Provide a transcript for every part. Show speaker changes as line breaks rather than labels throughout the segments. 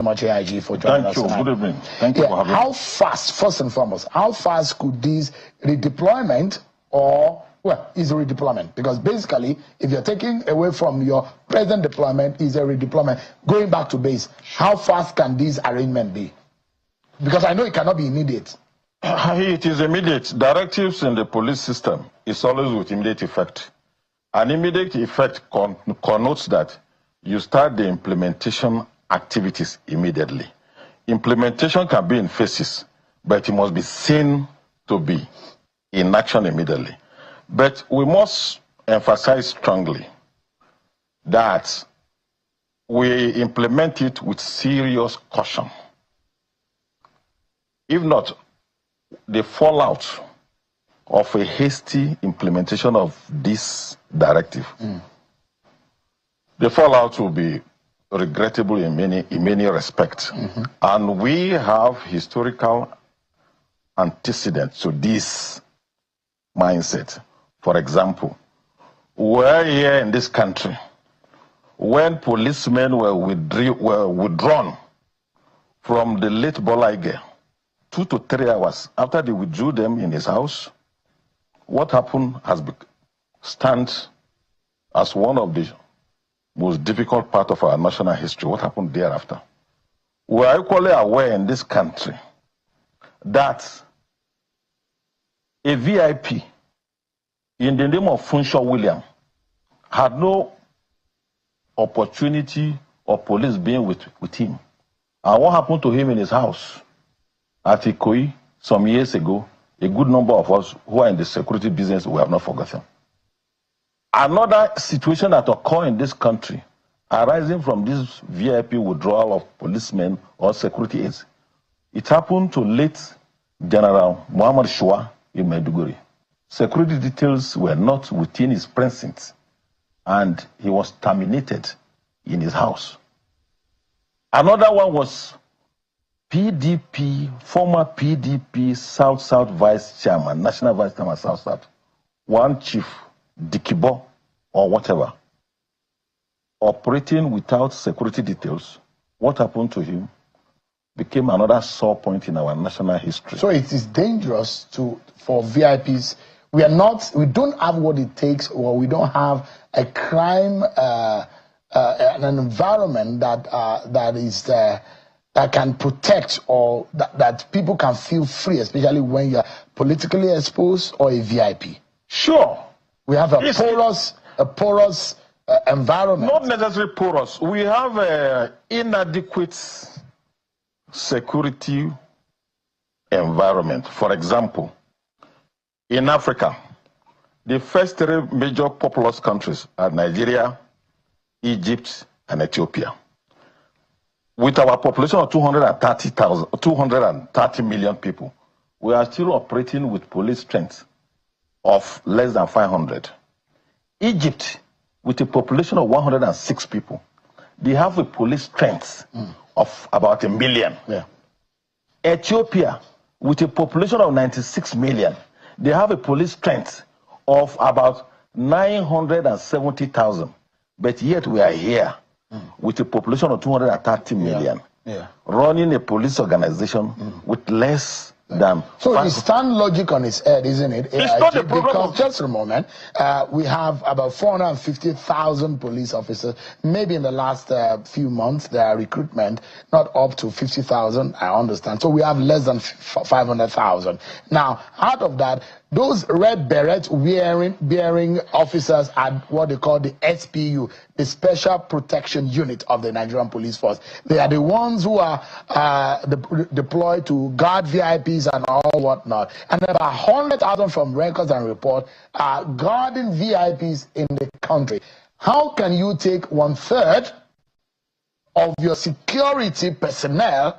much, AIG, for joining us.
Thank you. Good evening. Thank you for having me.
How fast, first and foremost, how fast could this redeployment is a redeployment? Because basically, if you're taking away from your present deployment, is a redeployment. Going back to base, how fast can this arrangement be? Because I know it cannot be immediate.
It is immediate. Directives in the police system is always with immediate effect. An immediate effect connotes that you start the implementation activities immediately. Implementation can be in phases, but it must be seen to be in action immediately. But we must emphasize strongly that we implement it with serious caution. If not, the fallout of a hasty implementation of this directive, the fallout will be regrettable in many respects. And we have historical antecedents to this mindset. For example, we're here in this country when policemen were withdrawn from the late Bola Ige 2 to 3 hours after they withdrew them in his house. What happened has stand as one of the most difficult part of our national history. What happened thereafter? We are equally aware in this country that a VIP in the name of Funshaw William had no opportunity of police being with him. And what happened to him in his house at Ikoyi some years ago, a good number of us who are in the security business, we have not forgotten. Another situation that occurred in this country arising from this VIP withdrawal of policemen or security aides, it happened to late General Muhammad Shua in Maiduguri. Security details were not within his precincts, and he was terminated in his house. Another one was former PDP South Vice Chairman, National Vice Chairman South, one Chief Dikibo or whatever, operating without security details. What happened to him became another sore point in our national history.
So it is dangerous for VIPs. We don't have what it takes, or we don't have a crime, an environment that can protect, or that people can feel free, especially when you're politically exposed or a VIP.
Sure.
We have a porous environment.
Not necessarily porous. We have inadequate security environment. For example, in Africa, the first 3 major populous countries are Nigeria, Egypt, and Ethiopia. With our population of 230 million people, we are still operating with police strength of less than 500. Egypt, with a population of 106 people, they have a police strength of about 1 million.
Yeah.
Ethiopia, with a population of 96 million, they have a police strength of about 970,000. But yet we are here with a population of 230 million, running a police organization with less than...
So it stands logic on its head, isn't it?
It's not a problem.
Because just a moment, we have about 450,000 police officers. Maybe in the last few months, their recruitment not up to 50,000, I understand. So we have less than 500,000. Now, out of that, those red beret bearing officers are what they call the SPU, the Special Protection Unit of the Nigerian Police Force. They are the ones who are deployed to guard VIPs and all whatnot. And about 100,000 from records and report are guarding VIPs in the country. How can you take 1/3 of your security personnel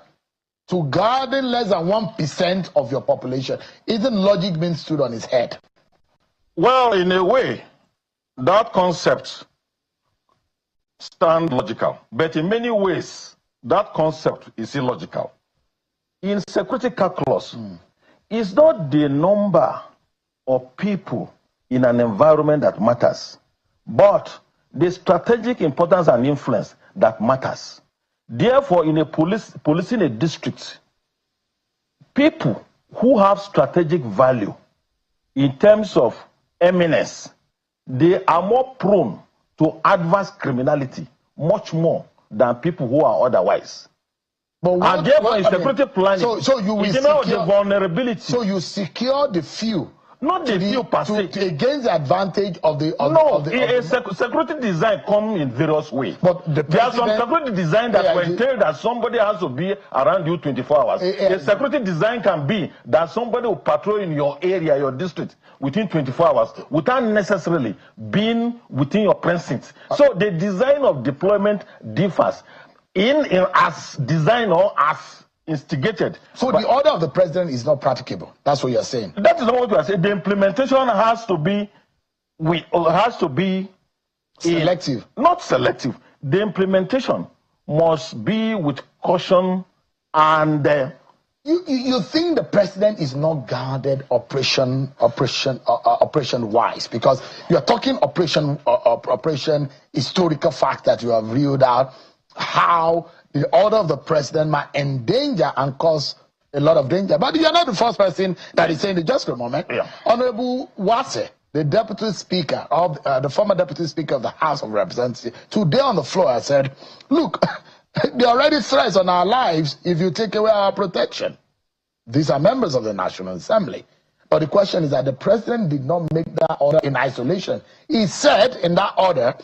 to guarding less than 1% of your population? Isn't logic being stood on its head?
Well, in a way, that concept stands logical. But in many ways, that concept is illogical. In security calculus, it's not the number of people in an environment that matters, but the strategic importance and influence that matters. Therefore, in a policing a district, people who have strategic value in terms of eminence, they are more prone to adverse criminality, much more than people who are otherwise.
But what,
and therefore, in security planning,
so you will
secure the vulnerability.
So you secure the few.
Not the few per se.
Against the advantage of the...
security design comes in various ways.
But there
are some security design that will entail that somebody has to be around you 24 hours. A security design can be that somebody will patrol in your area, your district, within 24 hours, without necessarily being within your precinct. So the design of deployment differs in as design or as instigated.
So the order of the president is not practicable. That's what you're saying.
That is not what you are saying. The implementation has to be
selective.
Not selective. The implementation must be with caution and.
You think the president is not guarded operation wise, because you are talking operation historical fact that you have reeled out how the order of the president might endanger and cause a lot of danger. But you're not the first person that is saying it. Just for a moment. Yeah. Honorable Wase, the deputy speaker of the former deputy speaker of the House of Representatives, today on the floor has said, look, there are already threats on our lives if you take away our protection. These are members of the National Assembly. But the question is that the president did not make that order in isolation. He said in that order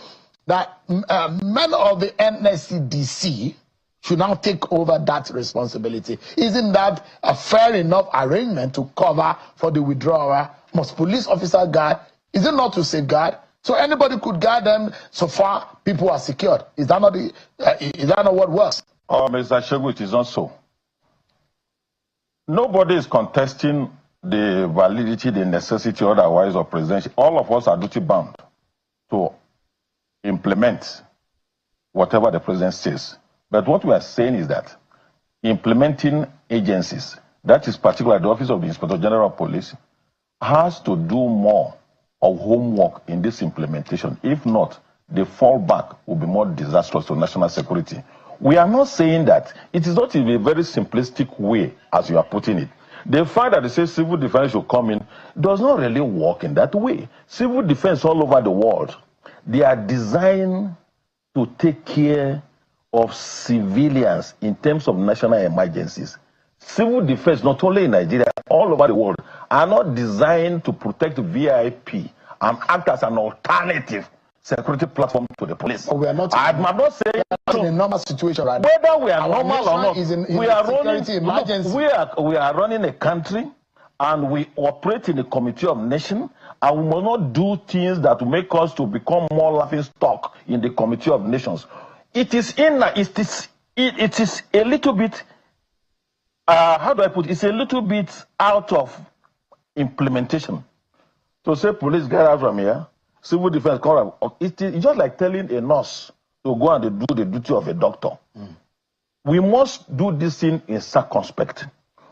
that men of the NSCDC should now take over that responsibility. Isn't that a fair enough arrangement to cover for the withdrawal? Must police officer guard? Is it not to safeguard? So anybody could guard them so far people are secured. Is that not what works?
Oh, Mr. Shegu, it is not so. Nobody is contesting the validity, the necessity, otherwise of presidential. All of us are duty bound to implement whatever the president says. But what we are saying is that implementing agencies, that is particularly the Office of the Inspector General of Police, has to do more of homework in this implementation. If not, the fallback will be more disastrous to national security. We are not saying that. It is not in a very simplistic way, as you are putting it. The fact that they say civil defense should come in does not really work in that way. Civil defense all over the world, they are designed to take care of civilians in terms of national emergencies. Civil defense, not only in Nigeria, all over the world, are not designed to protect VIP and act as an alternative security platform to the police.
Oh, we are not.
I'm not saying
in a normal situation right now.
Whether we are normal or not, we are running
emergency.
We are running a country, and we operate in a committee of nations, and we must not do things that will make us to become more laughing stock in the committee of nations. It is a little bit. How do I put it? It's a little bit out of implementation. To say police get out from here, civil defense come out. It's just like telling a nurse to go and do the duty of a doctor. We must do this thing in circumspect.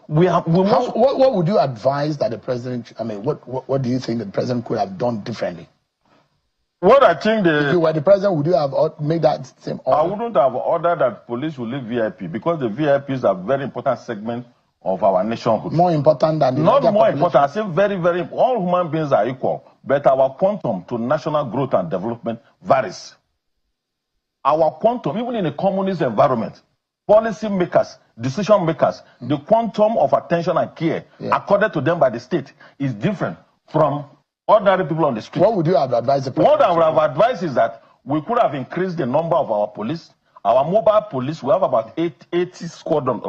What
would you advise that the president? I mean, what do you think the president could have done differently?
What I think
if you were the president, would you have made that same order?
I wouldn't have ordered that police will leave VIP, because the VIPs are a very important segment of our nationhood.
More important than the
not more population. Important. I say very, very. All human beings are equal, but our quantum to national growth and development varies. Our quantum, even in a communist environment, policy makers, decision makers, the quantum of attention and care accorded to them by the state is different from ordinary people on the street.
What would you have advised the president?
What I would have advised is that we could have increased the number of our police. Our mobile police, we have about 80 squadron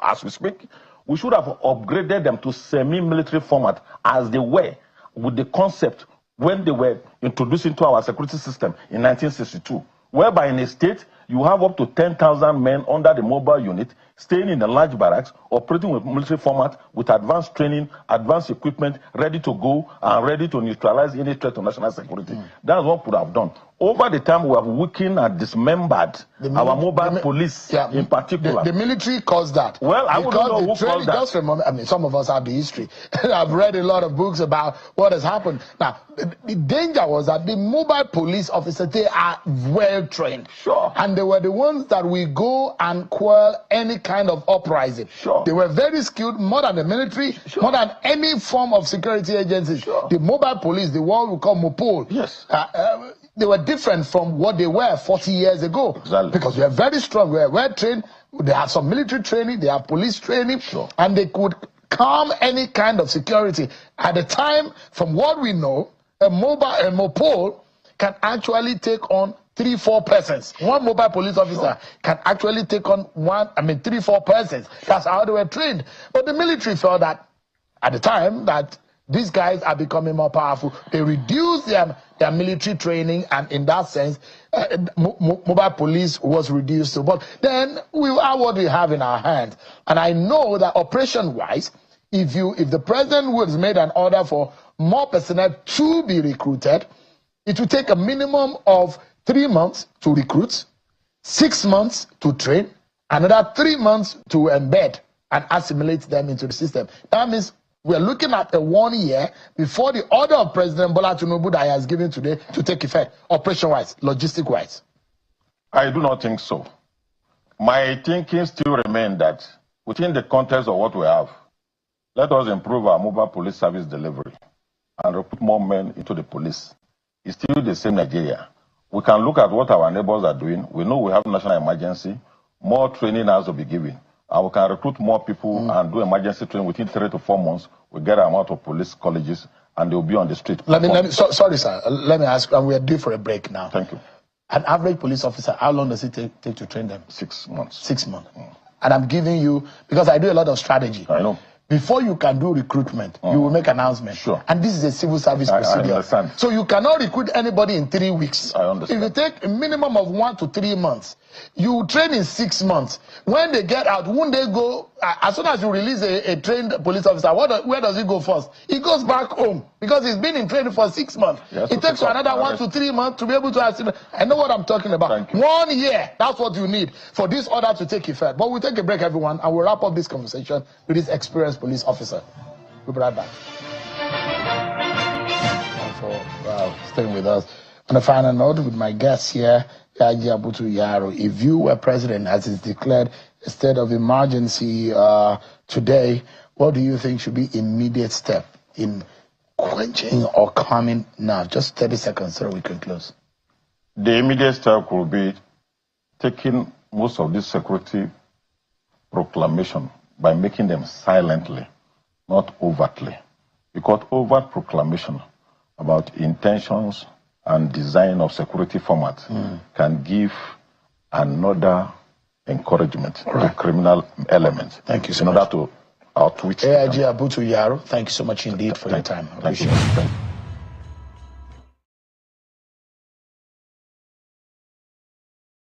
as we speak. We should have upgraded them to semi-military format as they were with the concept when they were introduced into our security system in 1962, whereby in a state you have up to 10,000 men under the mobile unit staying in the large barracks, operating with military format, with advanced training, advanced equipment, ready to go and ready to neutralize any threat to national security. That's what we could have done. over the time we have weakened and dismembered our mobile police in particular.
The military caused that.
Well, I wouldn't know who caused that.
Just remember, I mean, some of us have the history. I've read a lot of books about what has happened. Now, the danger was that the mobile police officers, they are well trained.
Sure.
And they were the ones that will go and quell any kind of uprising.
Sure.
They were very skilled, more than the military, more than any form of security agency.
Sure.
The mobile police, the one we call Mopol.
Yes.
They were different from what they were 40 years ago.
Exactly.
Because we are very strong, we are well trained, they have some military training, they have police training,
sure,
and they could calm any kind of security. At the time, from what we know, a mopol can actually take on 3-4 persons. One mobile police officer can actually take on 3-4 persons. That's how they were trained. But the military felt that at the time that these guys are becoming more powerful. They reduce their military training, and in that sense, mobile police was reduced. But then we are what we have in our hands. And I know that operation-wise, if the president was made an order for more personnel to be recruited, it will take a minimum of 3 months to recruit, 6 months to train, another 3 months to embed and assimilate them into the system. That means we're looking at a 1 year before the order of President Bola Tinubu that he has given today to take effect, operation-wise, logistic-wise.
I do not think so. My thinking still remains that within the context of what we have, let us improve our mobile police service delivery and recruit more men into the police. It's still the same Nigeria. We can look at what our neighbors are doing. We know we have national emergency. More training has to be given. And we can recruit more people and do emergency training within 3 to 4 months. We get them out of police colleges and they'll be on the street.
Sorry, sir. Let me ask, and we are due for a break now.
Thank you.
An average police officer, how long does it take to train them?
6 months.
6 months. And I'm giving you, because I do a lot of strategy.
I know.
Before you can do recruitment, you will make announcement.
Sure.
And this is a civil service procedure.
I understand.
So you cannot recruit anybody in 3 weeks.
I understand.
If you take a minimum of 1 to 3 months, you train in 6 months. When they get out, won't they go, as soon as you release a trained police officer, where does he go first? He goes back home because he's been in training for 6 months. It takes another 1 to 3 months to be able to assimilate. I know what I'm talking about.
Thank you.
1 year, that's what you need for this order to take effect. But we'll take a break, everyone, and we'll wrap up this conversation with this experienced police officer. We'll be right back. Thanks for staying with us. On a final note, with my guest here, AIG Abutu Yaro, if you were president, as is declared a state of emergency today, what do you think should be immediate step in quenching or calming now? Just 30 seconds so we can close.
The immediate step will be taking most of this security proclamation by making them silently, not overtly. Because overt proclamation about intentions and design of security format can give another encouragement to criminal elements.
Thank you so
much.
much.
In order to outwit
AIG Abutu Yaro, thank you so much indeed for your time. I appreciate it.